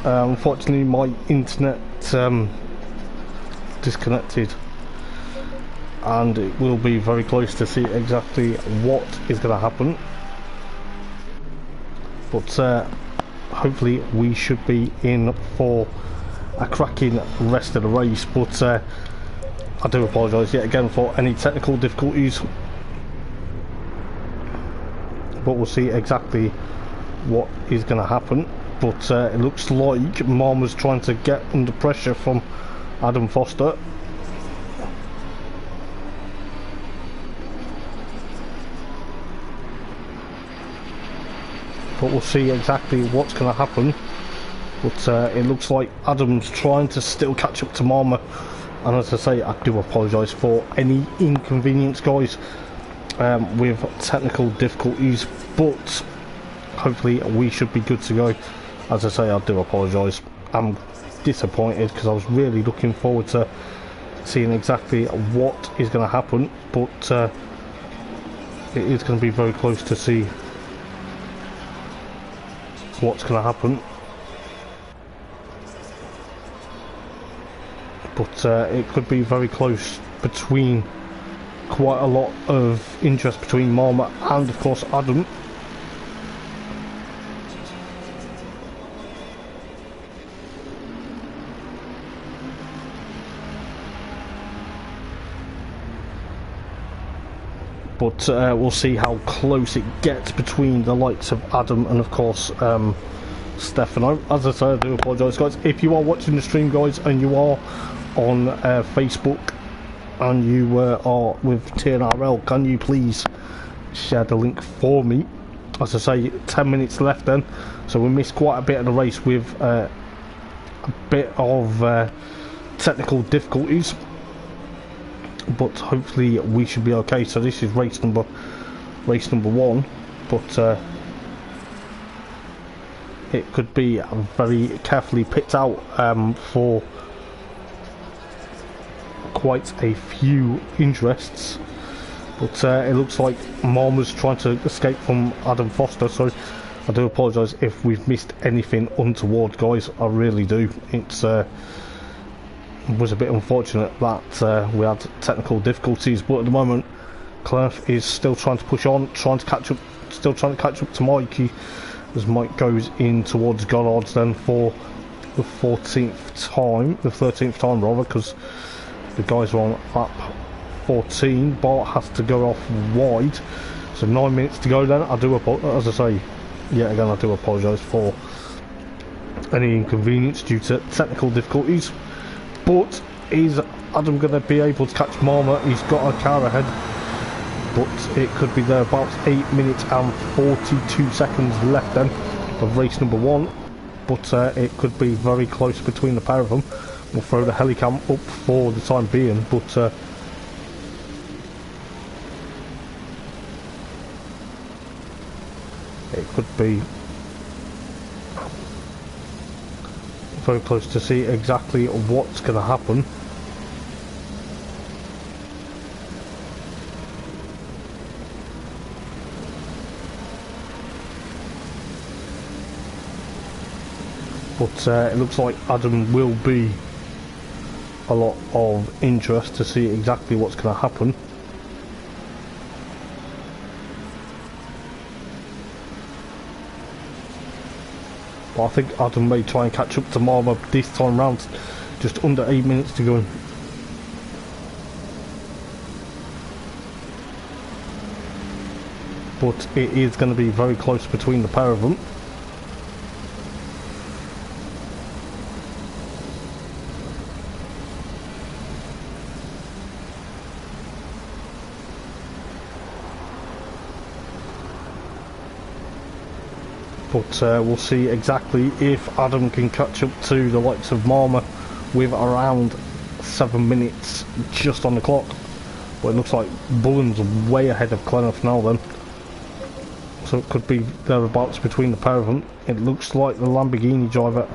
Unfortunately my internet disconnected, and it will be very close to see exactly what is going to happen, but hopefully we should be in for a cracking rest of the race. But I do apologise yet again for any technical difficulties, but we'll see exactly what is going to happen. But it looks like Marma's trying to get under pressure from Adam Foster. But we'll see exactly what's going to happen. But it looks like Adam's trying to still catch up to Marma, and as I say, I do apologise for any inconvenience, guys, with technical difficulties, but hopefully we should be good to go. As I say, I do apologise. I'm disappointed because I was really looking forward to seeing exactly what is going to happen, but it is going to be very close to see what's going to happen. But it could be very close between quite a lot of interest between Marma and of course Adam. But we'll see how close it gets between the likes of Adam and of course Stefano. As I say, I do apologise, guys. If you are watching the stream, guys, and you are on Facebook and you are with TNRL, can you please share the link for me? As I say, 10 minutes left then, so we missed quite a bit of the race with a bit of technical difficulties, but hopefully we should be okay. So this is race number 1, but it could be very carefully picked out for quite a few interests. But it looks like Marma's trying to escape from Adam Foster, so I do apologise if we've missed anything untoward, guys. I really do. It's was a bit unfortunate that we had technical difficulties, but at the moment Clef is still trying to push on, trying to catch up to Mikey, as Mike goes in towards Gollards then for the 13th time rather, because the guys are on lap 14. Bart has to go off wide, so 9 minutes to go then. I do apologise, as I say, yet again, I do apologise for any inconvenience due to technical difficulties. But is Adam going to be able to catch Marma? He's got a car ahead, but it could be there about 8 minutes and 42 seconds left then of race number 1. But it could be very close between the pair of them. We'll throw the helicam up for the time being, but it could be very close to see exactly what's going to happen. But it looks like Adam will be a lot of interest to see exactly what's going to happen. But I think Adam may try and catch up to Marma this time round. Just under 8 minutes to go. But it is going to be very close between the pair of them. But we'll see exactly if Adam can catch up to the likes of Marma with around 7 minutes just on the clock. But it looks like Bullen's way ahead of Clenough now then. So it could be thereabouts between the pair of them. It looks like the Lamborghini driver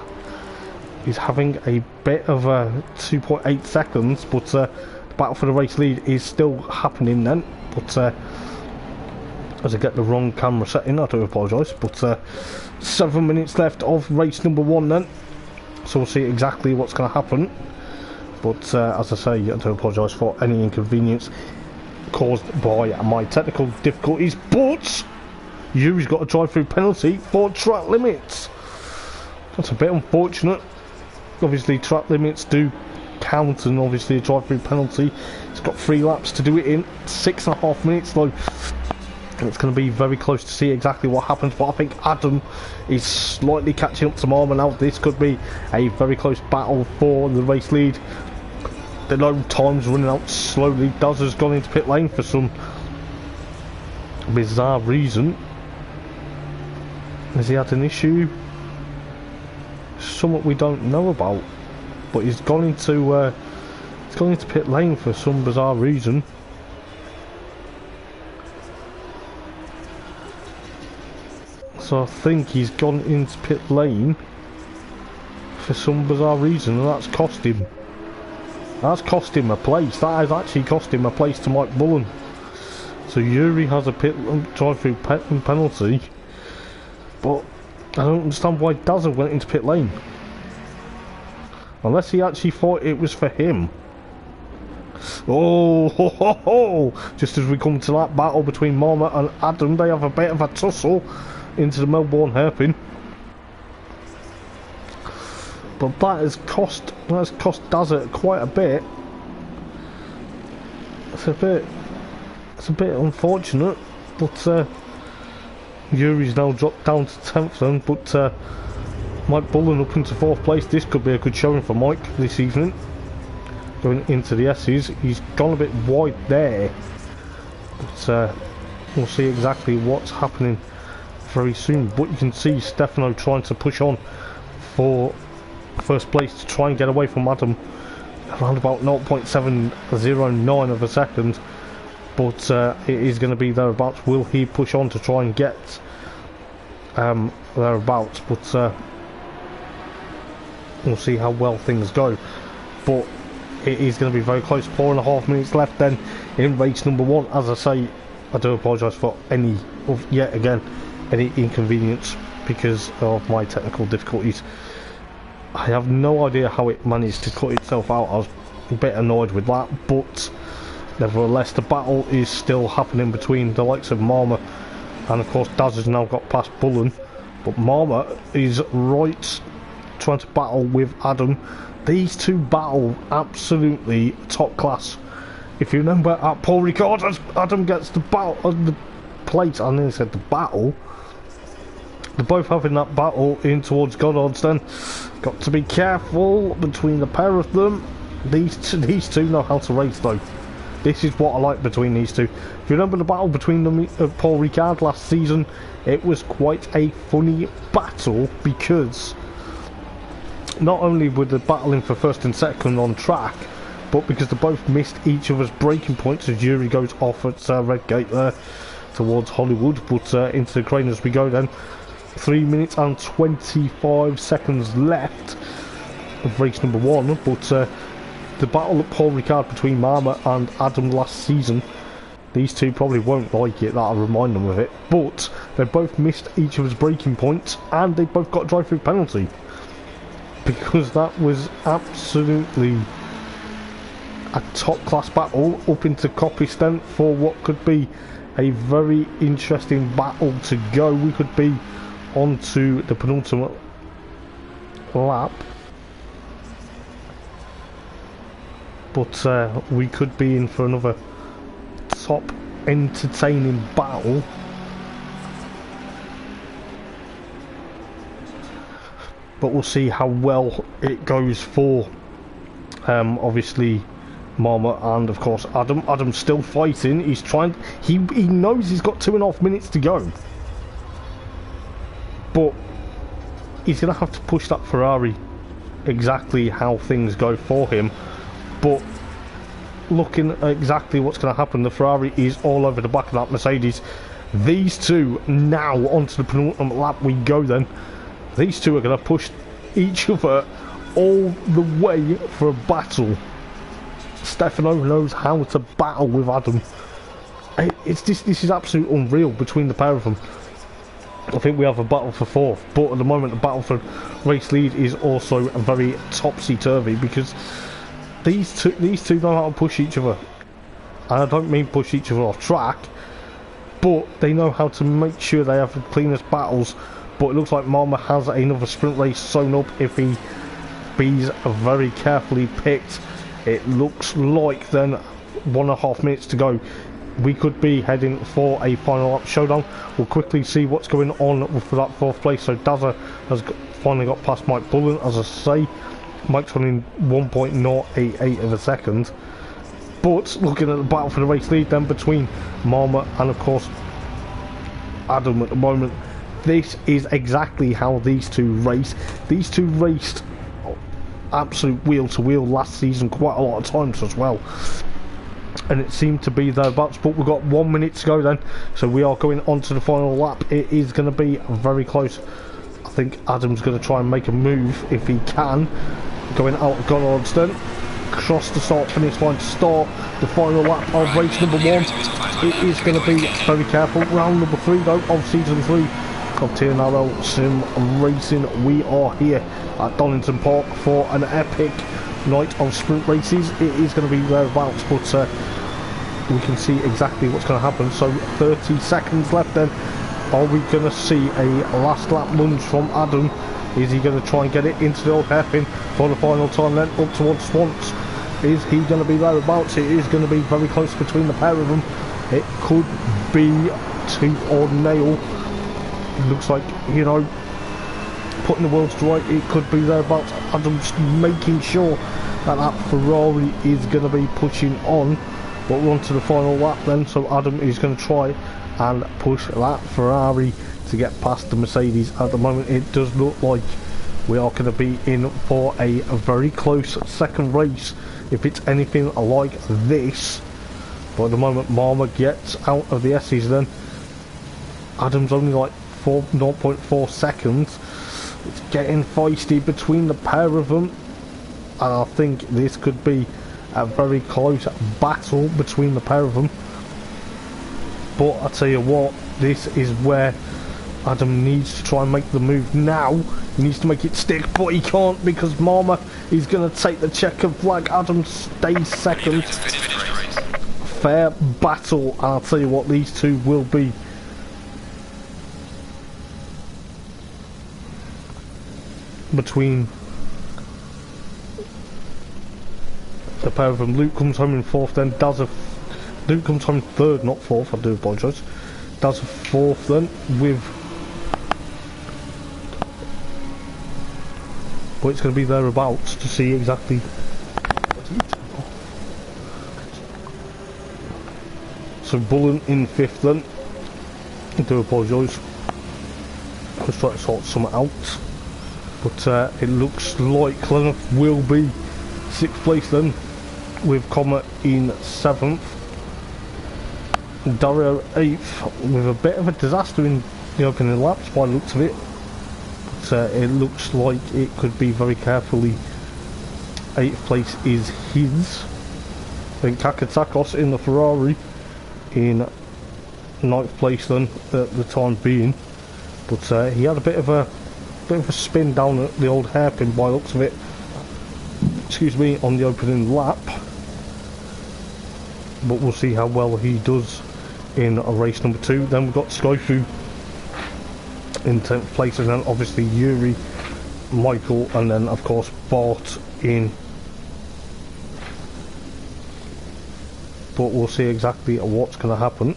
is having a bit of a 2.8 seconds, but the battle for the race lead is still happening then. But as I get the wrong camera setting, I do apologise, but 7 minutes left of race number 1 then. So we'll see exactly what's going to happen. But as I say, I do apologise for any inconvenience caused by my technical difficulties. But Yuri's got a drive-through penalty for track limits. That's a bit unfortunate. Obviously track limits do count, and obviously a drive-through penalty. It's got 3 laps to do it in 6.5 minutes though. And it's going to be very close to see exactly what happens, but I think Adam is slightly catching up to Marma now. This could be a very close battle for the race lead. The low time's running out slowly. Daz has gone into pit lane for some bizarre reason. Has he had an issue? Somewhat we don't know about, but he's gone into pit lane for some bizarre reason. So I think he's gone into pit lane for some bizarre reason, and that's cost him. That's cost him a place. That has actually cost him a place to Mike Bullen. So Yuri has a pit drive-through penalty, but I don't understand why Dazzle went into pit lane. Unless he actually thought it was for him. Oh, ho, ho, ho. Just as we come to that battle between Marma and Adam, they have a bit of a tussle into the Melbourne hairpin. But that has cost Dazzle quite a bit. It's a bit unfortunate, but Yuri's now dropped down to 10th then, but Mike Bullen up into 4th place. This could be a good showing for Mike this evening. Going into the S's, he's gone a bit wide there, but we'll see exactly what's happening very soon. But you can see Stefano trying to push on for first place to try and get away from Adam, around about 0.709 of a second, but it is going to be thereabouts. Will he push on to try and get thereabouts? But we'll see how well things go. But it is going to be very close. 4.5 minutes left then in race number 1. As I say, I do apologise for any inconvenience because of my technical difficulties. I have no idea how it managed to cut itself out. I was a bit annoyed with that, but nevertheless the battle is still happening between the likes of Marma, and of course Daz has now got past Bullen, but Marma is right trying to battle with Adam. These two battle absolutely top class. If you remember at Paul Ricard, as Adam gets the battle on the plate, I nearly said the battle. They're both having that battle in towards Goddard's then. Got to be careful between the pair of them. These two know how to race though. This is what I like between these two. If you remember the battle between them Paul Ricard last season, it was quite a funny battle because not only were they battling for first and second on track, but because they both missed each other's braking points as Yuri goes off at Redgate there towards Hollywood. But into the crane as we go then. 3 minutes and 25 seconds left of race number 1, but the battle at Paul Ricard between Marma and Adam last season, these two probably won't like it, that'll remind them of it, but they both missed each other's braking points and they both got a drive-through penalty, because that was absolutely a top-class battle up into Copiston for what could be a very interesting battle to go. We could be onto the penultimate lap, but we could be in for another top entertaining battle. But we'll see how well it goes for obviously Marma and of course Adam. Adam's still fighting. He's trying, he knows he's got 2.5 minutes to go, but he's going to have to push that Ferrari exactly how things go for him. But looking at exactly what's going to happen, the Ferrari is all over the back of that Mercedes. These two now onto the penultimate lap we go then. These two are going to push each other all the way for a battle. Stefano knows how to battle with Adam. This is absolute unreal between the pair of them. I think we have a battle for fourth, but at the moment the battle for race lead is also very topsy-turvy because these two know how to push each other. And I don't mean push each other off track, but they know how to make sure they have the cleanest battles. But it looks like Marma has another sprint race sewn up if he's very carefully picked. It looks like then 1.5 minutes to go. We could be heading for a final lap showdown. We'll quickly see what's going on for that fourth place. So Dazza has finally got past Mike Bullen, as I say. Mike's running 1.088 of a second. But looking at the battle for the race lead then between Marma and of course Adam at the moment, this is exactly how these two race. These two raced absolute wheel to wheel last season quite a lot of times as well, and it seemed to be thereabouts. But we've got 1 minute to go then, so we are going on to the final lap. It is going to be very close. I think Adam's going to try and make a move if he can, going out of Gollards then, across the start finish line to start the final lap of race number 1. It is going to be very careful. Round number 3 though of season 3 of TNRL Sim Racing. We are here at Donington Park for an epic night of sprint races. It is going to be thereabouts, but we can see exactly what's going to happen. So 30 seconds left then. Are we going to see a last lap lunge from Adam? Is he going to try and get it into the old hairpin for the final time then up towards Swans? Is he going to be thereabouts? It is going to be very close between the pair of them. It could be tooth or nail. It looks like, you know, putting the worlds to right, it could be thereabouts. Adam's making sure that that Ferrari is going to be pushing on. But we're on to the final lap then, so Adam is going to try and push that Ferrari to get past the Mercedes. At the moment it does look like we are going to be in for a very close second race if it's anything like this. But at the moment Marma gets out of the S's then. Adam's only like 0.4 seconds. It's getting feisty between the pair of them, and I think this could be a very close battle between the pair of them. But I tell you what, this is where Adam needs to try and make the move now. He needs to make it stick, but he can't because Marma is going to take the checkered flag. Adam stays second. Fair battle, and I'll tell you what, these two will be between the pair of them. Luke comes home in fourth then. Luke comes home third, not fourth, I do apologise. Does a fourth then with, but it's going to be thereabouts to see exactly. So Bullen in fifth then. I do apologise. I was trying to sort something out. But it looks like Clenough will be sixth place then, with Comet in seventh. Dario 8th, with a bit of a disaster in the opening laps by the looks of it. But it looks like it could be very carefully 8th place is his. Then Kakatakos in the Ferrari in 9th place then at the time being. But he had a bit of a spin down at the old hairpin by the looks of it, excuse me, on the opening lap. But we'll see how well he does in race number 2. Then we've got Skofu in 10th place, and then obviously Yuri, Michael, and then of course Bart in. But we'll see exactly what's going to happen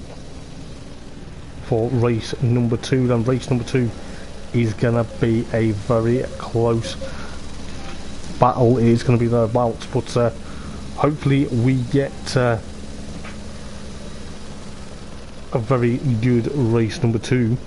for race number 2. Then race number 2 is going to be a very close battle. It is going to be thereabouts, but hopefully we get a very good race number 2.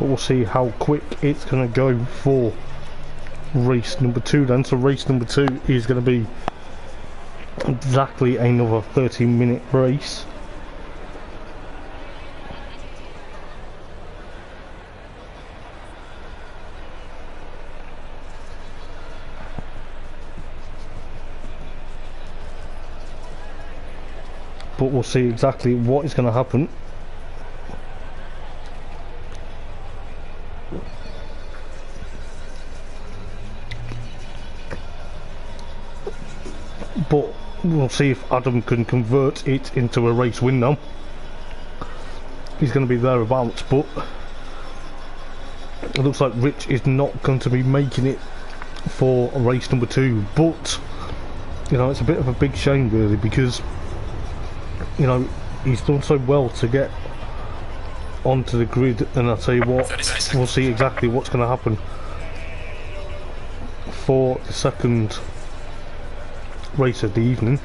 we'll see how quick it's going to go for race number 2 then. So race number 2 is going to be exactly another 30-minute race. But we'll see exactly what is going to happen. But we'll see if Adam can convert it into a race win now. He's going to be thereabouts, but it looks like Rich is not going to be making it for race number 2. But, you know, it's a bit of a big shame really, because, you know, he's done so well to get onto the grid, and I'll tell you what, we'll see exactly what's going to happen for the second race of the evening.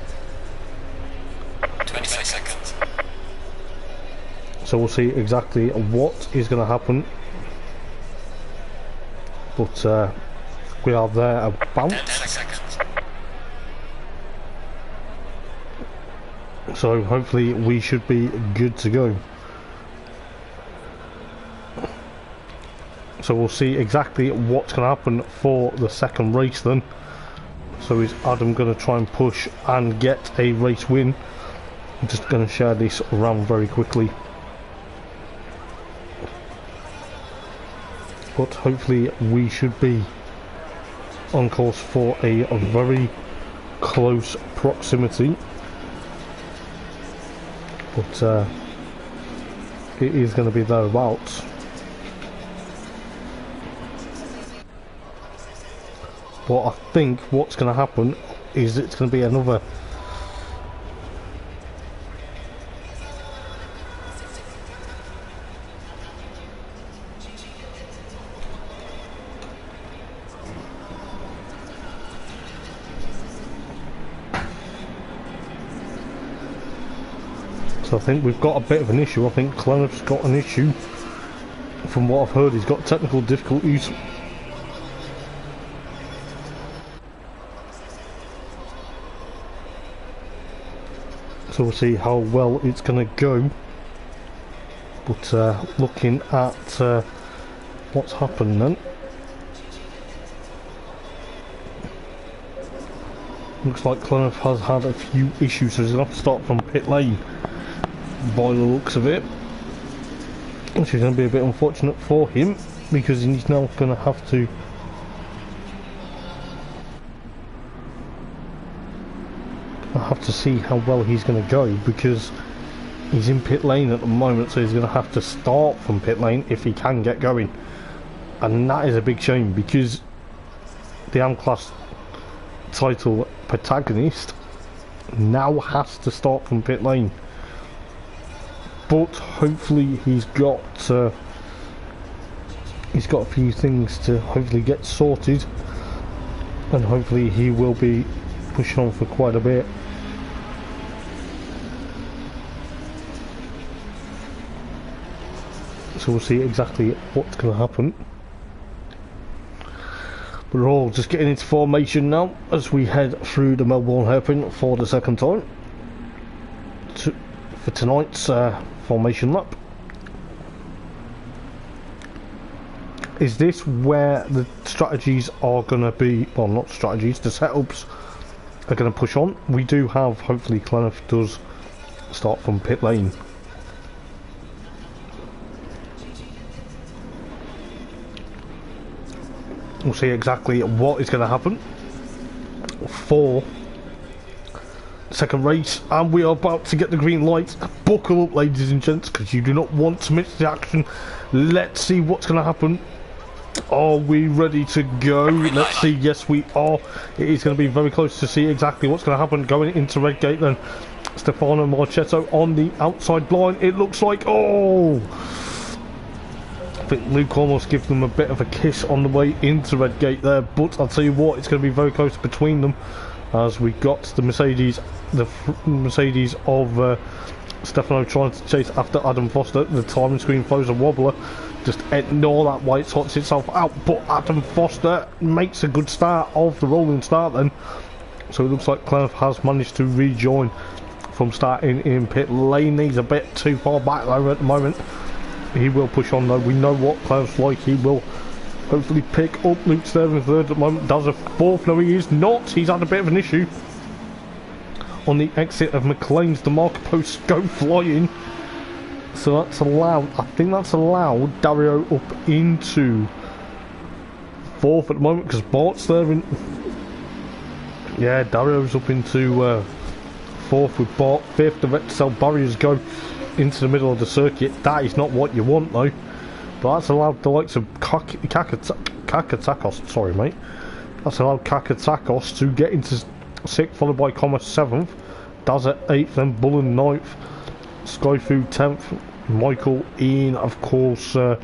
25 seconds. So we'll see exactly what is going to happen, but we are there about. 10 seconds. So hopefully we should be good to go. So we'll see exactly what's going to happen for the second race then. So is Adam going to try and push and get a race win? I'm just going to share this around very quickly. But hopefully we should be on course for a very close proximity. But it is going to be thereabouts. But I think what's going to happen is it's going to be another so I think we've got a bit of an issue. I think Clonif's got an issue. From what I've heard, he's got technical difficulties. So we'll see how well it's going to go. But looking at what's happened then, looks like Clonif has had a few issues, so he's going to have to start from pit lane by the looks of it, which is going to be a bit unfortunate for him, because he's now going to have to see how well he's going to go, because he's in pit lane at the moment, so he's going to have to start from pit lane if he can get going, and that is a big shame, because the M-Class title protagonist now has to start from pit lane. But hopefully he's got a few things to hopefully get sorted, and hopefully he will be pushing on for quite a bit. So we'll see exactly what's going to happen. We're all just getting into formation now as we head through the Melbourne hairpin for the second time for tonight's formation lap. Is this where the strategies are going to be, well, not strategies, the setups are going to push on? We do have, hopefully Clonif does start from pit lane. We'll see exactly what is going to happen for the second race, and we are about to get the green light. Buckle up, ladies and gents, because you do not want to miss the action. Let's see what's going to happen. Are we ready to go? Let's see. Yes, we are. It is going to be very close to see exactly what's going to happen going into red gate then. Stefano Marchetto on the outside blind. It looks like, oh, I think Luke almost gives them a bit of a kiss on the way into red gate there, but I'll tell you what, it's going to be very close between them, as we got the Mercedes of Stefano trying to chase after Adam Foster. The timing screen throws a wobbler. just ignore that while it sorts itself out. But Adam Foster makes a good start of the rolling start then. So it looks like Clem has managed to rejoin from starting in pit lane. He's a bit too far back though at the moment. He will push on though. We know what Clem's like. He will hopefully pick up. Luke's there in third at the moment. Does a fourth? No, he is not. He's had a bit of an issue on the exit of McLean's. The marker posts go flying. So that's allowed, I think that's allowed Dario up into fourth at the moment because Bart's there in... Yeah, Dario's up into fourth with Bart. Fifth, the Recticel barriers go into the middle of the circuit. That is not what you want though. But that's allowed the likes of Kakatakos, sorry mate. That's allowed Kakatakos to get into sixth, followed by Comma seventh. Daz at eighth, then Bullen ninth. Skyfu 10th, Michael Ian of course 11th,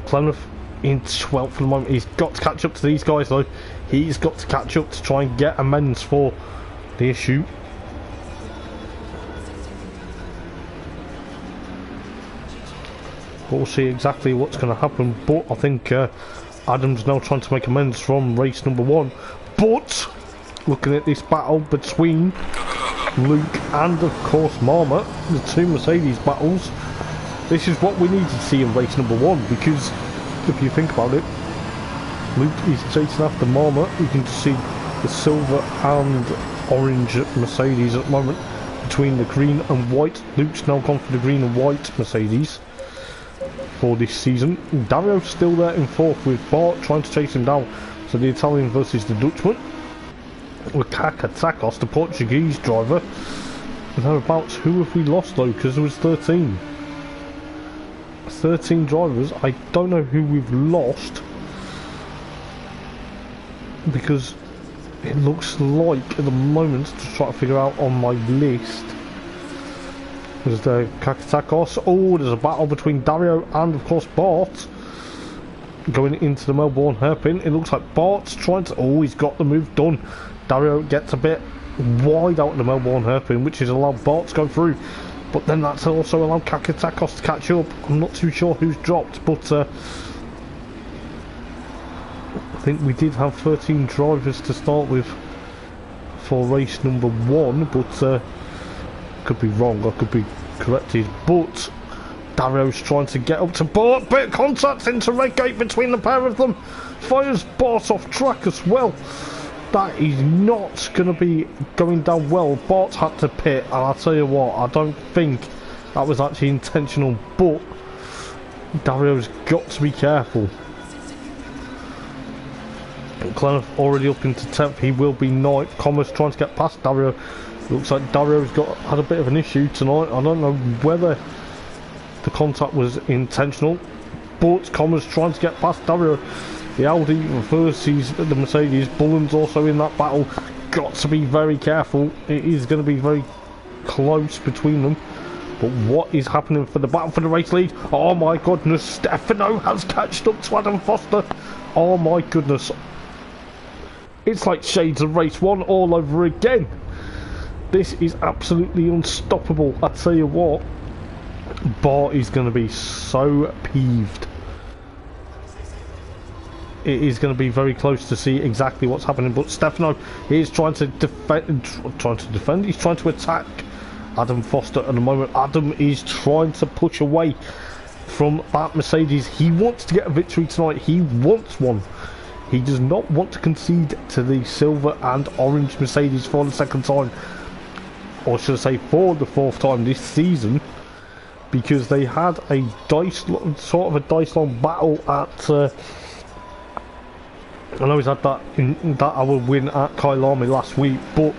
Clemeth in 12th at the moment. He's got to catch up to these guys though. He's got to catch up to try and get amends for the issue. We'll see exactly what's going to happen, but I think Adam's now trying to make amends from race number 1. But looking at this battle between Luke and of course Marmot, the two Mercedes battles, this is what we need to see in race number 1, because if you think about it, Luke is chasing after Marmot. You can see the silver and orange Mercedes at the moment between the green and white. Luke's now gone for the green and white Mercedes for this season. Dario's still there in fourth with Bart trying to chase him down. So the Italian versus the Dutchman. With Kakatakos, the Portuguese driver. And thereabouts, who have we lost though? Because there was 13 drivers. I don't know who we've lost, because it looks like at the moment, to try to figure out on my list, there's the Kakatakos. Oh, there's a battle between Dario and of course Bart going into the Melbourne hairpin. It looks like Bart's trying to... Oh, he's got the move done. Dario gets a bit wide out of the Melbourne hairpin, which is allowed Bart to go through. But then that's also allowed Kakatakos to catch up. I'm not too sure who's dropped, but I think we did have 13 drivers to start with for race number 1, but could be wrong, I could be corrected. But Dario's trying to get up to Bart, bit of contact into red gate between the pair of them. Fires Bart off track as well. That is not going to be going down well. Bart had to pit, and I'll tell you what, I don't think that was actually intentional, but Dario's got to be careful. Clem already up into 10th, he will be 9th. Commerce trying to get past Dario. Looks like Dario's had a bit of an issue tonight. I don't know whether the contact was intentional, but Commerce trying to get past Dario. The Audi versus the Mercedes. Bullen's also in that battle. Got to be very careful. It is going to be very close between them. But what is happening for the battle for the race lead? Oh my goodness, Stefano has catched up to Adam Foster. Oh my goodness. It's like shades of race 1 all over again. This is absolutely unstoppable. I tell you what, Bart is going to be so peeved. It is going to be very close to see exactly what's happening. But Stefano is trying to defend. He's trying to attack Adam Foster at the moment. Adam is trying to push away from that Mercedes. He wants to get a victory tonight. He wants one. He does not want to concede to the silver and orange Mercedes for the second time, or should I say for the 4th time this season, because they had a sort of a dice-long battle at I know he's had that hour win at Kailami last week, but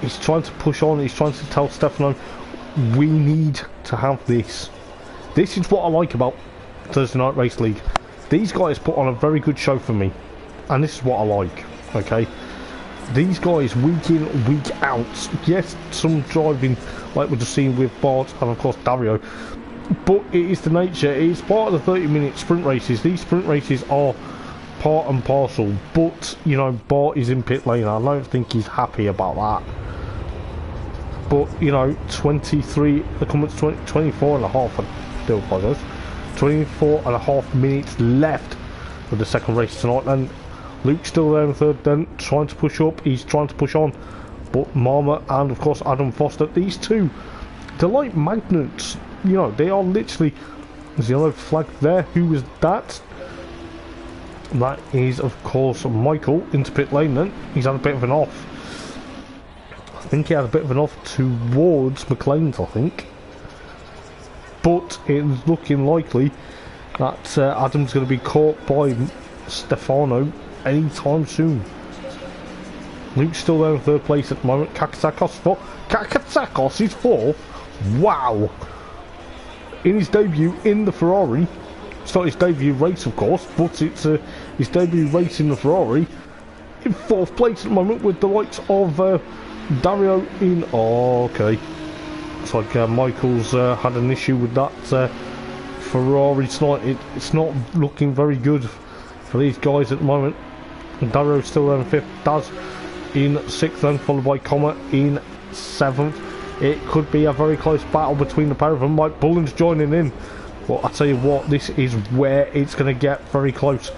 he's trying to push on. He's trying to tell Stefano, we need to have this. This is what I like about Thursday Night Race League. These guys put on a very good show for me, and this is what I like. Okay, these guys week in, week out. Yes, some driving like we're just seeing with Bart and of course Dario, but it is the nature. It's part of the 30-minute sprint races. These sprint races are part and parcel, but you know, Bart is in pit lane. I don't think he's happy about that, but you know, 23, the comments 24 and a half, I do apologise. 24.5 minutes left of the second race tonight, and Luke's still there in third, then trying to push up, he's trying to push on, but Marmot and of course Adam Foster, these two, they're like magnets, you know, they are literally. There's the yellow flag there. Who was that? That is of course Michael into pit lane then. He's had a bit of an off. I think he had a bit of an off towards McLean's, I think. But it's looking likely that Adam's going to be caught by Stefano anytime soon. Luke's still there in third place at the moment. Kakasakos is fourth. Wow! In his debut in the Ferrari. It's not his debut race, of course, but it's his debut race in the Ferrari. In fourth place at the moment with the likes of Dario in. Oh, okay. It's like Michael's had an issue with that Ferrari tonight. It's not looking very good for these guys at the moment. Darrow's still there in fifth. Daz in sixth, then followed by Comet in seventh. It could be a very close battle between the pair of them. Mike Bullen's joining in. But I tell you what, this is where it's going to get very close.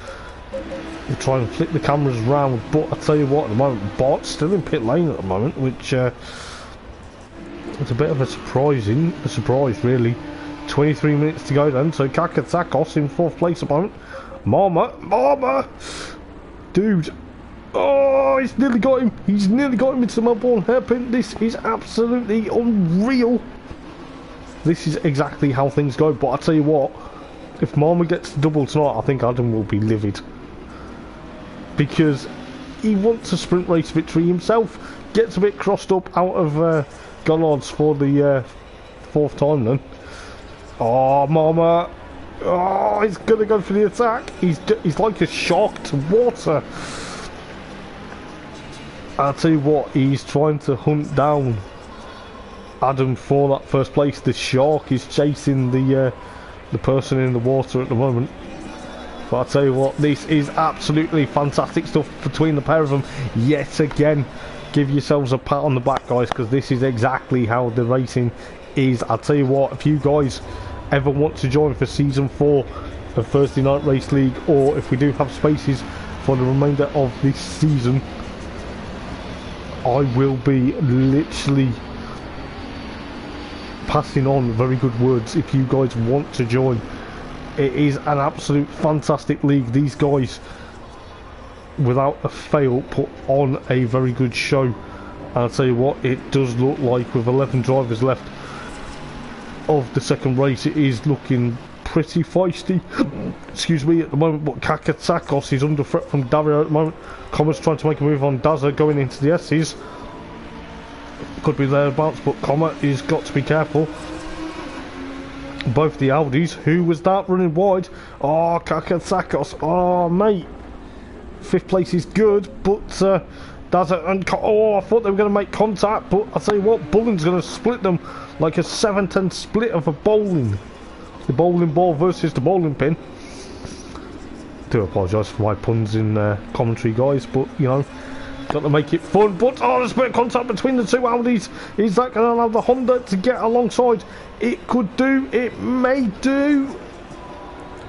We'll try and flip the cameras round, but I tell you what, at the moment, Bart's still in pit lane at the moment, which it's a bit of a surprise really. 23 minutes to go then, so Kakasakos in fourth place at the moment. Mama! Dude! Oh, he's nearly got him! He's nearly got him into the Melbourne hairpin. This is absolutely unreal. This is exactly how things go, but I tell you what, if Mama gets the double tonight, I think Adam will be livid. Because he wants a sprint race victory himself. Gets a bit crossed up out of Gollards for the fourth time then. Oh, Mama! Oh, he's gonna go for the attack. He's like a shark to water. I'll tell you what, he's trying to hunt down Adam for that first place. The shark is chasing the person in the water at the moment. But I'll tell you what, this is absolutely fantastic stuff between the pair of them. Yet again, give yourselves a pat on the back, guys, because this is exactly how the racing is. I'll tell you what, if you guys ever want to join for season 4 of Thursday Night Race League, or if we do have spaces for the remainder of this season, I will be literally passing on very good words if you guys want to join. It is an absolute fantastic league. These guys, without a fail, put on a very good show. And I'll tell you what, it does look like with 11 drivers left of the second race, it is looking pretty feisty, excuse me, at the moment. But Kakasakos is under threat from Dario at the moment. Comet's trying to make a move on Daza going into the S's. Could be thereabouts, but Comet has got to be careful. Both the Audis. Who was that running wide? Oh, Kakasakos. Oh, mate. Fifth place is good, but Daza and oh, I thought they were going to make contact, but I'll tell you what, Bullen's going to split them like a 7-10 split of a bowling. The bowling ball versus the bowling pin. Do apologise for my puns in commentary, guys, but you know, got to make it fun. But oh, there's a bit of contact between the two Audis. Is that going to allow the Honda to get alongside? It could do, it may do.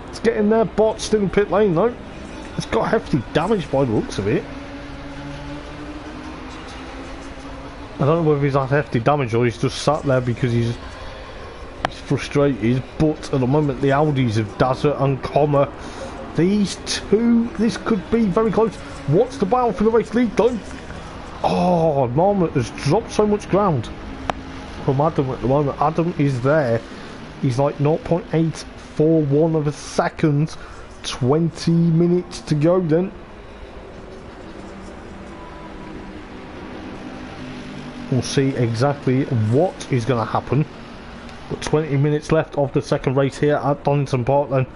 It's getting there. Bot still in pit lane though. It's got hefty damage by the looks of it. I don't know whether he's had hefty damage or he's just sat there because he's frustrated, but at the moment the Audis of Daza and Comet, these two, this could be very close. What's the battle for the race lead though? Oh, Marmot has dropped so much ground from Adam at the moment. Adam is there. He's like 0.841 of a second. 20 minutes to go then. We'll see exactly what is going to happen. But 20 minutes left of the second race here at Donington Park then.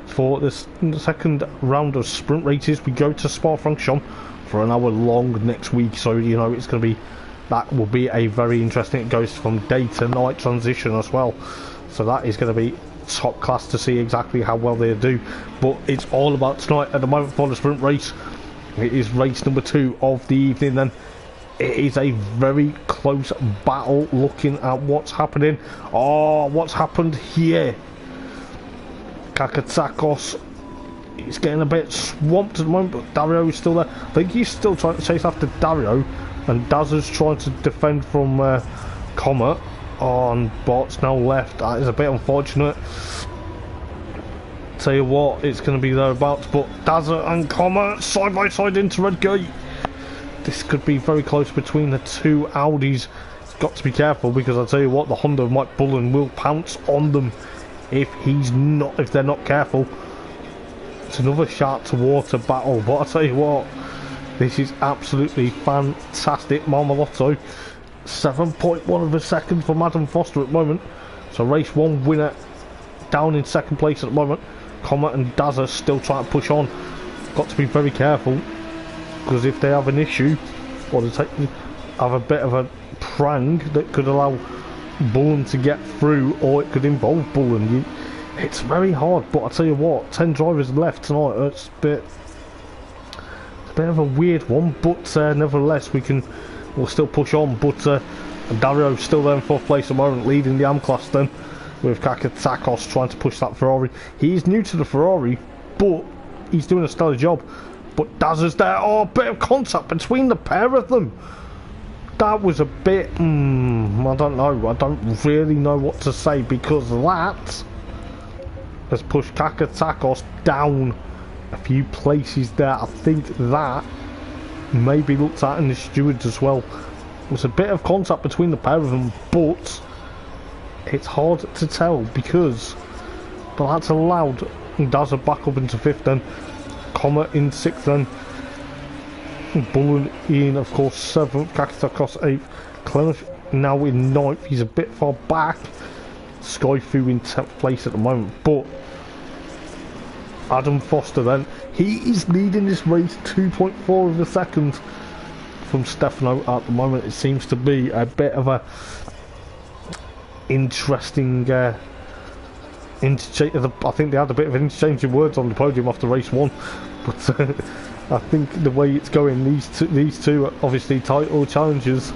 For this second round of sprint races, we go to Spa-Francorchamps for an hour long next week. So, you know, it's going to be, that will be a very interesting, it goes from day to night transition as well. So that is going to be top class to see exactly how well they do. But it's all about tonight at the moment for the sprint race. It is race number 2 of the evening then. It is a very close battle looking at what's happening. Oh, what's happened here? Kakatakos, he's getting a bit swamped at the moment, but Dario is still there. I think he's still trying to chase after Dario, and Dazza's trying to defend from Comet. On Bot's now left. That is a bit unfortunate. Tell you what, it's going to be thereabouts, but Dazza and Comet side by side into Red Gate. This could be very close between the two Audis. Got to be careful, because I'll tell you what, the Honda Mike Bullen will pounce on them if they're not careful. It's another shark to water battle, but I'll tell you what, this is absolutely fantastic. Marmalotto, 7.1 of a second from Adam Foster at the moment. So race 1 winner down in second place at the moment. Comet and Dazza still trying to push on. Got to be very careful, because if they have an issue, or they have a bit of a prang that could allow Bullen to get through, or it could involve Bullen, it's very hard. But I tell you what, 10 drivers left tonight. It's a bit of a weird one, but nevertheless we'll still push on. But Dario's still there in 4th place at the moment, leading the AM class then, with Kakatakos trying to push that Ferrari. He's new to the Ferrari, but he's doing a stellar job. But Dazza's there. Oh, a bit of contact between the pair of them. That was a bit, I don't know. I don't really know what to say, because that has pushed Kakatakos down a few places there. I think that may be looked at in the stewards as well. There's a bit of contact between the pair of them, but it's hard to tell, because that's allowed Dazza back up into 5th then, Comet in 6th then, Bullen in, of course, 7th, Kakatakos 8th, Clemens now in 9th. He's a bit far back. Skyfu in 10th place at the moment, but Adam Foster then, he is leading this race 2.4 of a second from Stefano at the moment. It seems to be a bit of a interesting interchange. I think they had a bit of an interchange of words on the podium after race 1, but I think the way it's going, these two are obviously title challengers,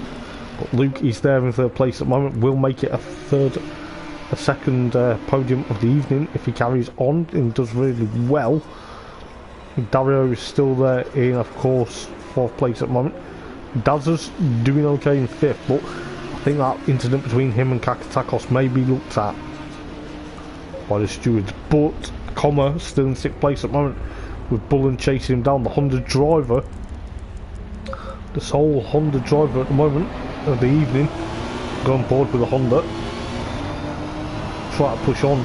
but Luke is there in 3rd place at the moment. Will make it a second podium of the evening if he carries on and does really well. Dario is still there in, of course, 4th place at the moment. Dazza's doing okay in 5th, but I think that incident between him and Kakatakos may be looked at by the stewards. But Comet still in 6th place at the moment, with Bullen chasing him down. The Honda driver, the sole Honda driver at the moment of the evening, go on board with the Honda, try to push on,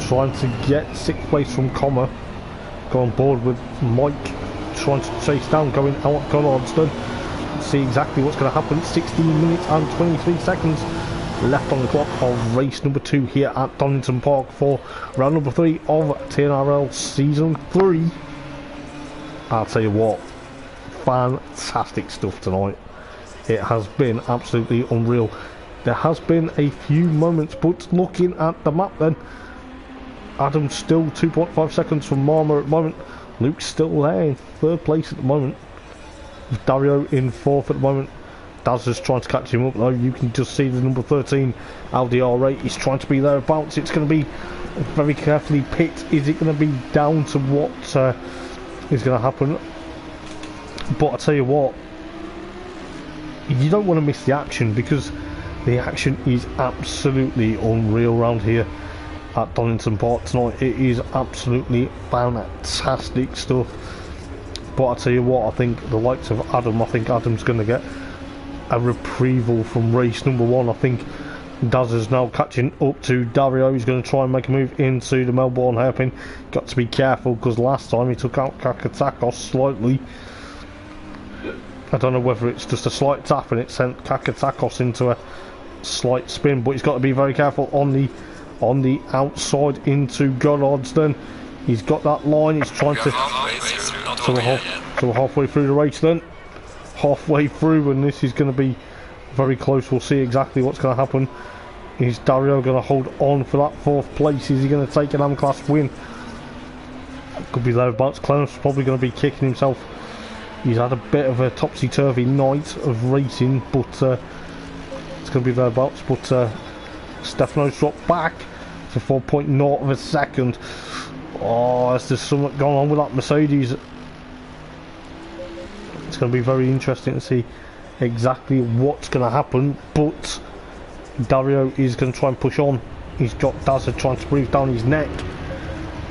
trying to get 6th place from Comet. Go on board with Mike, trying to chase down, going out Goddardson. See exactly what's going to happen. 16 minutes and 23 seconds left on the clock of race number 2 here at Donington Park for round number 3 of TNRL Season 3. I'll tell you what, fantastic stuff tonight. It has been absolutely unreal. There has been a few moments, but looking at the map then, Adam's still 2.5 seconds from Marma at the moment. Luke's still there in 3rd place at the moment, with Dario in 4th at the moment. Dazza's trying to catch him up though. You can just see the number 13 Audi R8 is trying to be thereabouts. It's going to be very carefully picked. Is it going to be down to what is going to happen? But I tell you what, you don't want to miss the action, because the action is absolutely unreal around here at Donington Park tonight. It is absolutely fantastic stuff. But I tell you what, I think the likes of Adam, I think Adam's going to get a reprieval from race number 1. I think Dazza's now catching up to Dario. He's going to try and make a move into the Melbourne hairpin. Got to be careful, because last time he took out Kakatakos slightly. I don't know whether it's just a slight tap and it sent Kakatakos into a slight spin, but he's got to be very careful on the outside into Goddard's then. He's got that line, he's trying to... So we're halfway through the race then. Halfway through, and this is going to be very close. We'll see exactly what's going to happen. Is Dario going to hold on for that 4th place? Is he going to take an AM class win? Could be thereabouts. Clemens probably going to be kicking himself. He's had a bit of a topsy-turvy night of racing, but it's going to be thereabouts. But Stefano's dropped back. to 4.0 of a second. Oh, is there something going on with that Mercedes? It's going to be very interesting to see exactly what's going to happen, but Dario is going to try and push on. He's got Dazza trying to breathe down his neck,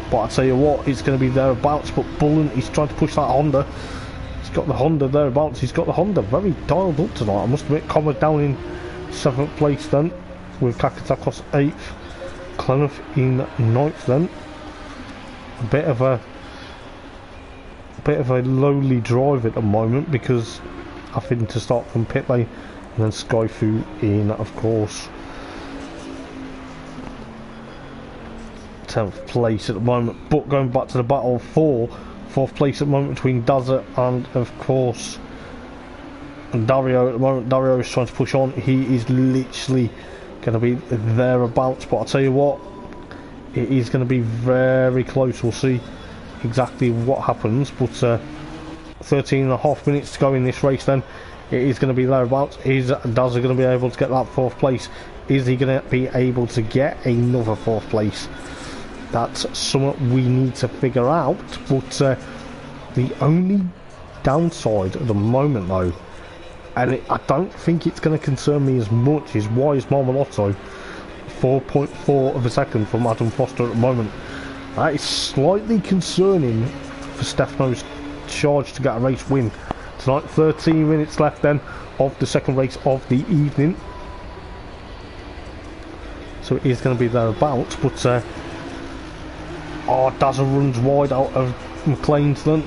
but I tell you what, it's going to be thereabouts. But Bullen, he's trying to push that Honda. He's got the Honda thereabouts. He's got the Honda very dialed up tonight, I must admit. Comer down in 7th place then, with Kakatakos 8th, Clenough in 9th then. A bit of a lowly drive at the moment, because I think to start from pit lane, and then Skyfu in, of course, 10th place at the moment. But going back to the battle for 4th place at the moment between Dazza and, of course, Dario at the moment. Dario is trying to push on. He is literally going to be thereabouts, but I'll tell you what, it is going to be very close. We'll see exactly what happens, but 13.5 minutes to go in this race then. It is going to be thereabouts. Is Dazza going to be able to get that 4th place? Is he going to be able to get another 4th place? That's something we need to figure out, but the only downside at the moment though, and I don't think it's going to concern me as much, is why is Marmolotto 4.4 of a second from Adam Foster at the moment. That is slightly concerning for Stefano's charge to get a race win tonight. 13 minutes left then of the second race of the evening, so it is going to be thereabouts. But oh, Dazza runs wide out of McLean's then.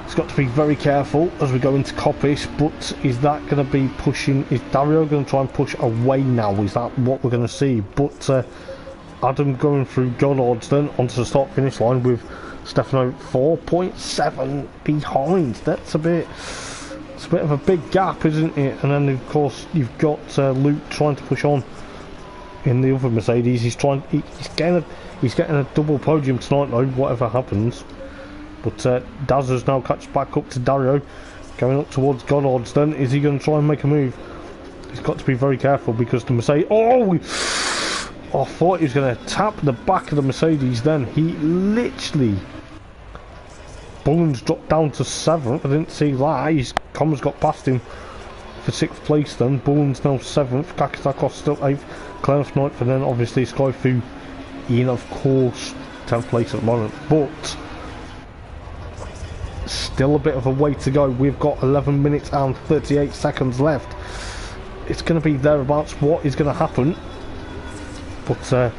He's got to be very careful as we go into Coppice, but is that going to be pushing? Is Dario going to try and push away now? Is that what we're going to see? But Adam going through Goddard's then onto the start finish line with Stefano 4.7 behind. That's a bit, it's a bit of a big gap, isn't it? And then of course you've got Luke trying to push on in the other Mercedes. He's getting a double podium tonight though, whatever happens. But Dazza's now catches back up to Dario, going up towards Goddard's then. Is he going to try and make a move? He's got to be very careful, because the Mercedes... Oh! I thought he was going to tap the back of the Mercedes then. He literally... Bullen's dropped down to 7th. I didn't see that. Comer's got past him for 6th place then. Bullen's now 7th. Kakatakos still 8th. Clenough 9th. And then obviously Skyfu in, of course, 10th place at the moment. But still a bit of a way to go. We've got 11 minutes and 38 seconds left. It's going to be thereabouts. What is going to happen? But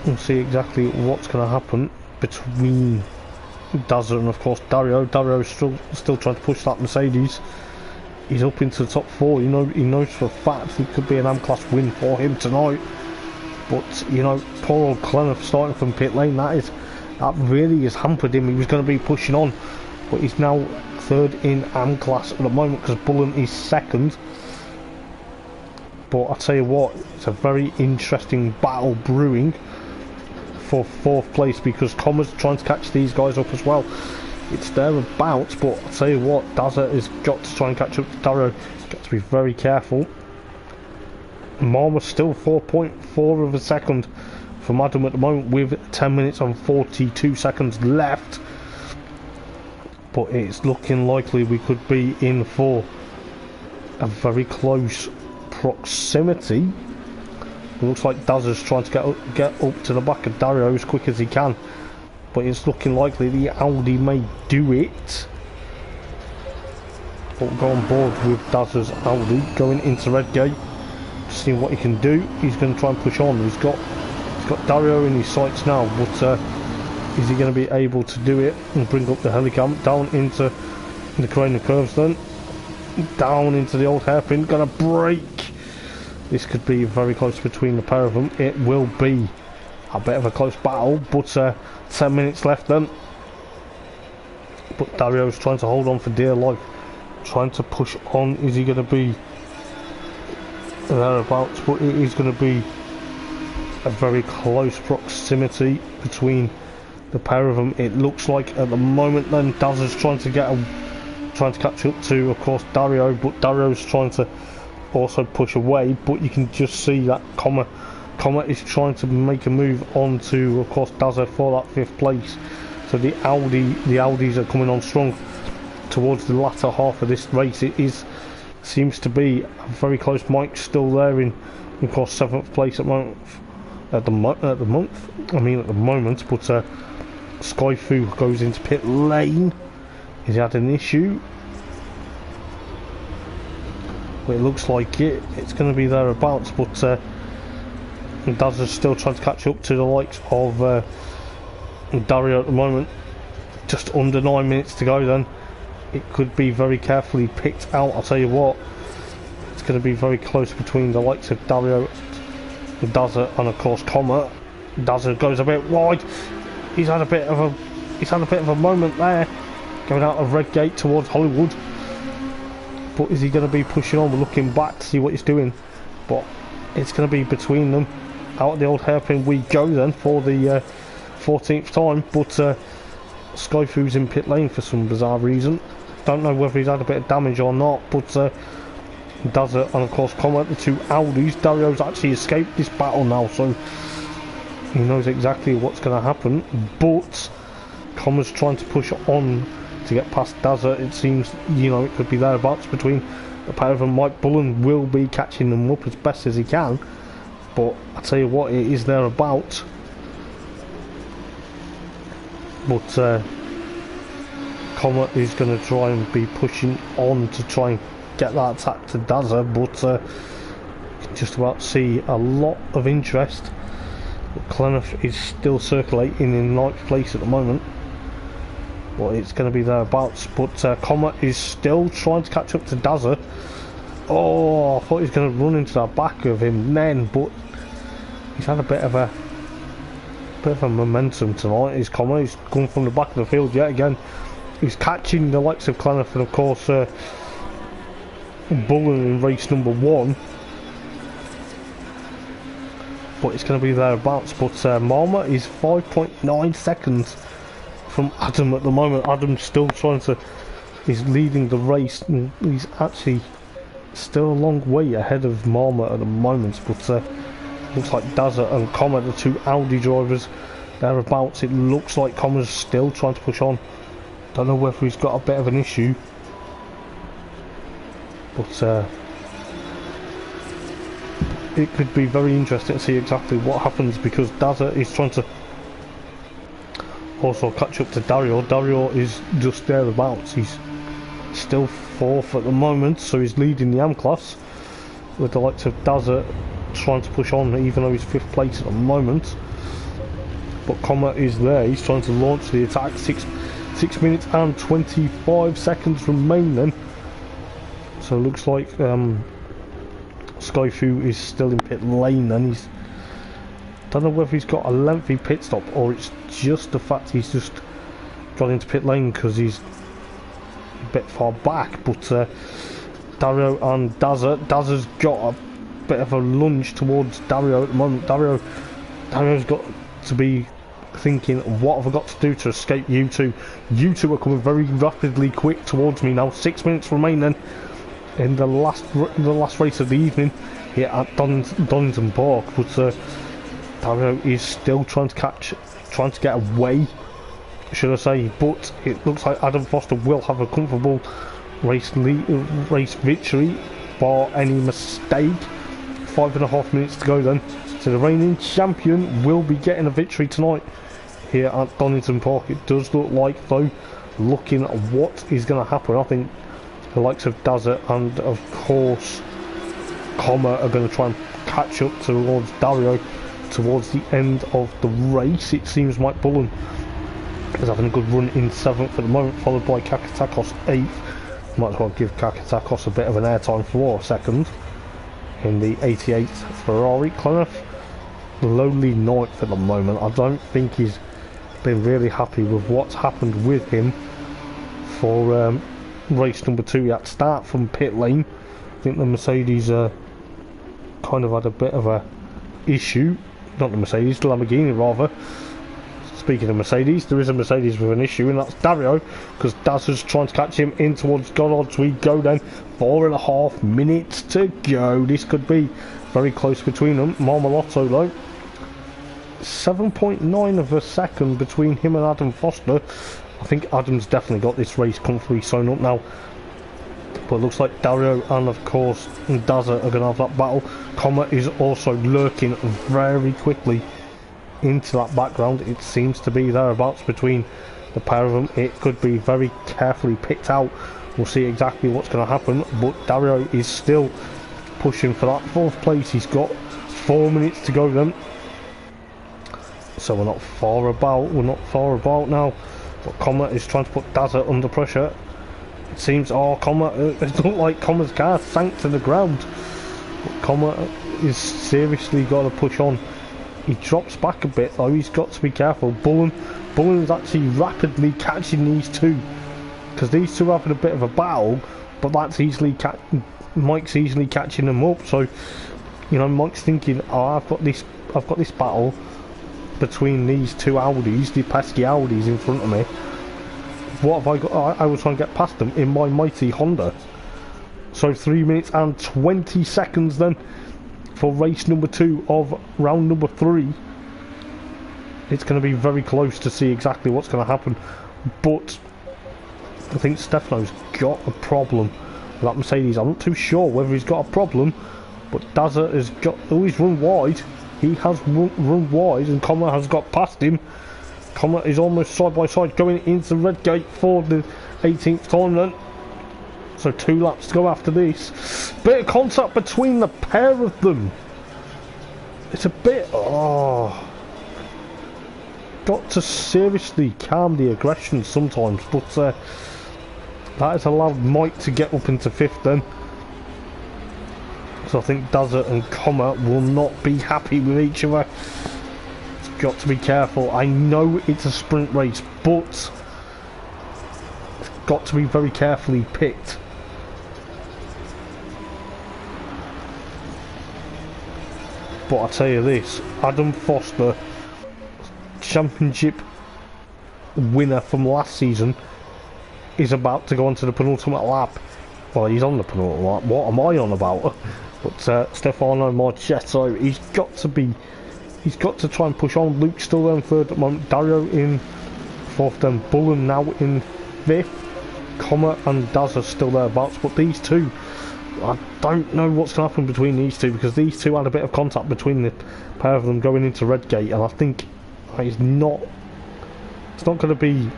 we'll see exactly what's going to happen between Dazza and, of course, Dario. Dario is still trying to push that Mercedes. He's up into the top 4. You know, he knows for a fact it could be an M-Class win for him tonight. But, you know, poor old Clenough starting from pit lane, that really has hampered him. He was going to be pushing on, but he's now 3rd in M-Class at the moment, because Bullen is 2nd. But I'll tell you what, it's a very interesting battle brewing for 4th place, because Comer's trying to catch these guys up as well. It's thereabouts, but I'll tell you what, Dazza has got to try and catch up to Dario. He's got to be very careful. Marma's still 4.4 of a second from Adam at the moment, with 10 minutes and 42 seconds left. But it's looking likely we could be in for a very close proximity. It looks like Dazza's trying to get up to the back of Dario as quick as he can, but it's looking likely the Audi may do it. But we'll go on board with Dazza's Audi going into Redgate, seeing what he can do. He's going to try and push on. He's got Dario in his sights now, but is he going to be able to do it and bring up the helicam down into the corner curves then? Down into the old hairpin, gonna break. This could be very close between the pair of them. It will be a bit of a close battle, but 10 minutes left then. But Dario's trying to hold on for dear life, trying to push on. Is he going to be thereabouts? But it is going to be a very close proximity between the pair of them. It looks like at the moment then Dazza's trying to catch up to, of course, Dario, but Dario's trying to also push away, but you can just see that Comet is trying to make a move onto, of course, Dazzler for that 5th place. So the Audis are coming on strong towards the latter half of this race. It seems to be very close. Mike's still there in of course 7th place at the moment, but Skyfu goes into pit lane. He's had an issue. But it looks like it's going to be thereabouts, but Daz is still trying to catch up to the likes of Dario at the moment. Just under 9 minutes to go then. It could be very carefully picked out, I'll tell you what. It's going to be very close between the likes of Dario, Dazza and of course Comet. Dazza goes a bit wide. He's had a bit of a moment there, going out of Redgate towards Hollywood. But is he going to be pushing on? We're looking back to see what he's doing, but it's going to be between them. Out of the old hairpin we go then for the 14th time, but Skyfu's in pit lane for some bizarre reason. Don't know whether he's had a bit of damage or not, but Dazza and of course Comet, the two Audis. Dario's actually escaped this battle now, so he knows exactly what's going to happen, but Comet's trying to push on to get past Dazza. It seems, it could be thereabouts between the pair of them. Mike Bullen will be catching them up as best as he can, but I tell you what, it is thereabouts. But Comet is going to try and be pushing on to try and get that attack to Dazza, but you can just about see a lot of interest. Clenough is still circulating in 9th place at the moment. Well, it's going to be thereabouts, but Comet is still trying to catch up to Dazza. Oh, I thought he was going to run into the back of him then, but he's had a bit of a momentum tonight. He's Comet. He's gone from the back of the field yet again. He's catching the likes of Clenough and of course Bullen in race number 1. But it's going to be thereabouts. But Marmot is 5.9 seconds from Adam at the moment. Adam's still he's leading the race, and he's actually still a long way ahead of Marmot at the moment, but looks like Dazza and Comet, the two Audi drivers, thereabouts. It looks like Comet's still trying to push on. Don't know whether he's got a bit of an issue, but it could be very interesting to see exactly what happens, because Dazza is trying to also catch up to Dario. Dario is just thereabouts. He's still 4th at the moment, so he's leading the AM class, with the likes of Dazza trying to push on, even though he's 5th place at the moment. But Comet is there. He's trying to launch the attack. 6 minutes and 25 seconds remain then. So it looks like Skyfu is still in pit lane then. He's don't know whether he's got a lengthy pit stop, or it's just the fact he's just got into pit lane because he's a bit far back. But Dario and Dazza's got a bit of a lunge towards Dario at the moment. Dario's got to be thinking, what have I got to do to escape you two? You two are coming very rapidly quick towards me now. 6 minutes remaining in the last race of the evening here at Donington Park, but Dario is still trying to get away, should I say, but it looks like Adam Foster will have a comfortable race victory, bar any mistake. 5.5 minutes to go then, so the reigning champion will be getting a victory tonight here at Donington Park. It does look like, though, looking at what is going to happen, I think the likes of Dazza and of course Comet are going to try and catch up towards Dario towards the end of the race. It seems Mike Bullen is having a good run in 7th at the moment, followed by Kakatakos 8th. Might as well give Kakatakos a bit of an airtime for a second in the 88 Ferrari. Clenough lowly 9th at the moment. I don't think he's been really happy with what's happened with him for race number 2. He had to start from pit lane. I think the Mercedes kind of had a bit of a issue. Not the Mercedes, the Lamborghini rather. It's speaking of Mercedes, there is a Mercedes with an issue, and that's Dario, because Daz is trying to catch him in towards Goddard's. We go then, 4.5 minutes to go. This could be very close between them. Marmolotto though, 7.9 of a second between him and Adam Foster. I think Adam's definitely got this race comfortably sewn up now. But it looks like Dario and of course Dazza are going to have that battle. Comet is also lurking very quickly into that background. It seems to be thereabouts between the pair of them. It could be very carefully picked out. We'll see exactly what's going to happen. But Dario is still pushing for that 4th place. He's got 4 minutes to go then. So we're not far about now. But Comet is trying to put Dazza under pressure. It seems, Comet, it looked like Comet's car sank to the ground. But Comet is seriously got to push on. He drops back a bit though, he's got to be careful. Bullen is actually rapidly catching these two. Because these two are having a bit of a battle, but that's Mike's easily catching them up. So, you know, Mike's thinking, I've got this battle between these two Audis, the pesky Audis in front of me. What have I got? I was trying to get past them in my mighty Honda. So 3 minutes and 20 seconds then for race number 2 of round number 3. It's going to be very close to see exactly what's going to happen. But I think Stefano's got a problem with that Mercedes. I'm not too sure whether he's got a problem, but Dazza has got, he's run wide. He has run wide, and Comet has got past him. Comet is almost side by side going into Red Gate for the 18th time then. So 2 laps to go after this. Bit of contact between the pair of them. It's a bit... got to seriously calm the aggression sometimes, but that has allowed Mike to get up into 5th then. So I think Dazza and Comet will not be happy with each other. It's got to be careful. I know it's a sprint race, but it's got to be very carefully picked. But I tell you this, Adam Foster, championship winner from last season, is about to go on to the penultimate lap. Well, he's on the penultimate lap. What am I on about? But Stefano Marchetto, he's got to try and push on. Luke's still there in 3rd at the moment. Dario in 4th, then Bullen now in 5th. Comet and Daz are still thereabouts. But these two, I don't know what's going to happen between these two, because these two had a bit of contact between the pair of them going into Redgate, and I think it's not going to be...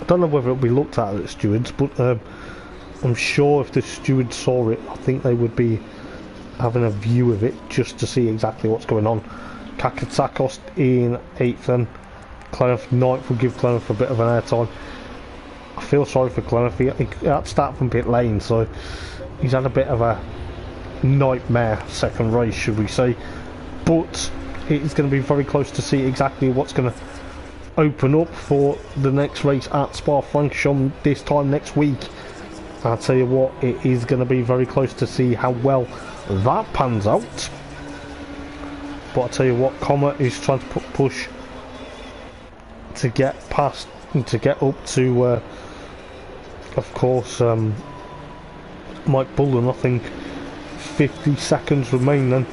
I don't know whether it'll be looked at the stewards, but I'm sure if the stewards saw it, I think they would be having a view of it just to see exactly what's going on. Kakatsakos in 8th then. Clenough 9th will give Clenough a bit of an airtime. I feel sorry for Clenough. He had to start from pit lane, so he's had a bit of a nightmare second race, should we say. But it's going to be very close to see exactly what's going to open up for the next race at Spa-Francorchamps this time next week. I'll tell you what, it is going to be very close to see how well that pans out. But I'll tell you what, Comet is trying to push to get past and to get up to, of course, Mike Bullen. I think 50 seconds remain then.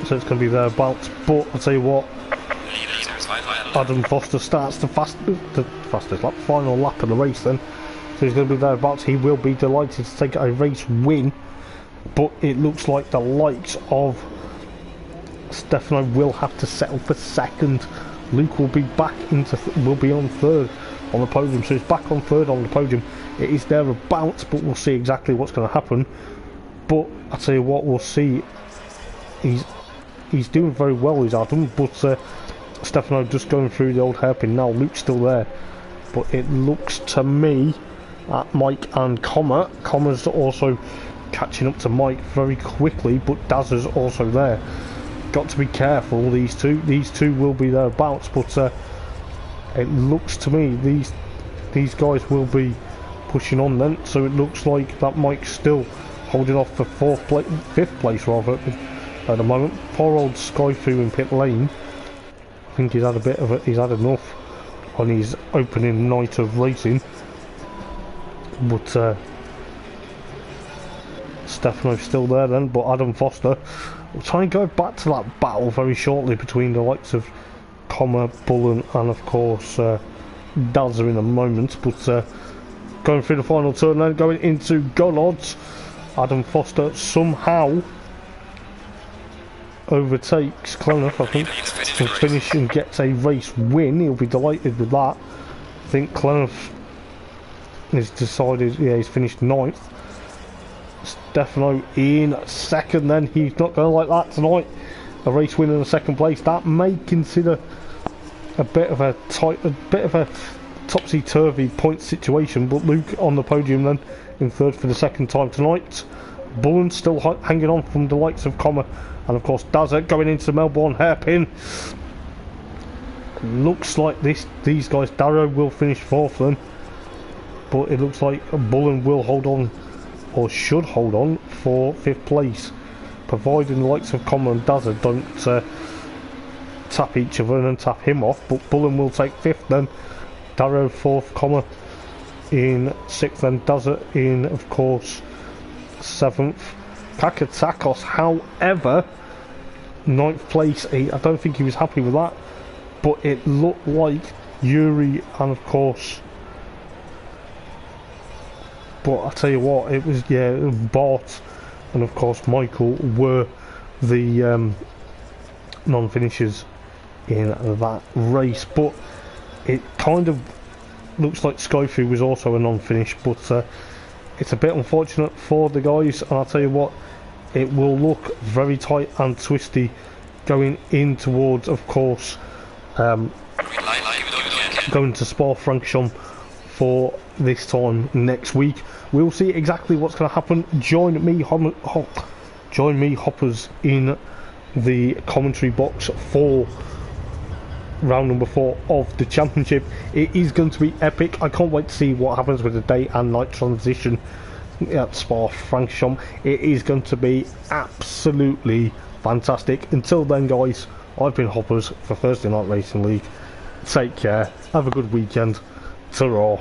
So it's going to be thereabouts. But I'll tell you what, Adam Foster starts the fastest lap, final lap of the race then. So he's going to be thereabouts. He will be delighted to take a race win, but it looks like the likes of Stefano will have to settle for 2nd. Luke will be back will be on 3rd on the podium, so he's back on 3rd on the podium. It is thereabouts, but we'll see exactly what's going to happen. But I'll tell you what, we'll see. He's doing very well, he's Adam, but Stefano just going through the old hairpin now. Luke's still there, but it looks to me at Mike and Comet. Comet's also catching up to Mike very quickly, but Daz is also there. Got to be careful, these two will be thereabouts, but it looks to me these guys will be pushing on then. So it looks like that Mike's still holding off for 5th place rather at the moment. Poor old Skyfu in pit lane. think he's had a bit of it. He's had enough on his opening night of racing. But Stefano's still there then. But Adam Foster will try and go back to that battle very shortly between the likes of Comer, Bullen, and of course Dazza in a moment. But going through the final turn then, going into Gollards, Adam Foster somehow overtakes Clonard, I think, and finish and gets a race win. He'll be delighted with that. I think Clonard has decided, yeah, he's finished 9th. Stefano in 2nd then. He's not going to like that tonight. A race win in the 2nd place. That may consider a bit of a topsy-turvy point situation, but Luke on the podium then in 3rd for the 2nd time tonight. Bullen still hanging on from the likes of Comer, and of course Dazza going into the Melbourne hairpin. Looks like these guys, Darrow will finish 4th then, but it looks like Bullen will hold on, or should hold on, for 5th place, providing the likes of Comer and Dazza don't tap each other and then tap him off. But Bullen will take 5th then, Darrow 4th, Comer in 6th, then Dazza in, of course, 7th. Kakatakos, however, 9th place. I don't think he was happy with that, but it looked like Yuri and of course, but I tell you what, it was, yeah, Bart and of course Michael were the non-finishers in that race. But it kind of looks like Skyfu was also a non-finish, but it's a bit unfortunate for the guys, and I'll tell you what, it will look very tight and twisty going in towards, of course, going to Spa-Francorchamps for this time next week. We'll see exactly what's going to happen. Join me, Hoppers, in the commentary box for round number 4 of the championship. It is going to be epic. I can't wait to see what happens with the day and night transition at Spa-Francorchamps. It is going to be absolutely fantastic. Until then, guys, I've been Hoppers for Thursday Night Racing League. Take care, have a good weekend. Ta-ra.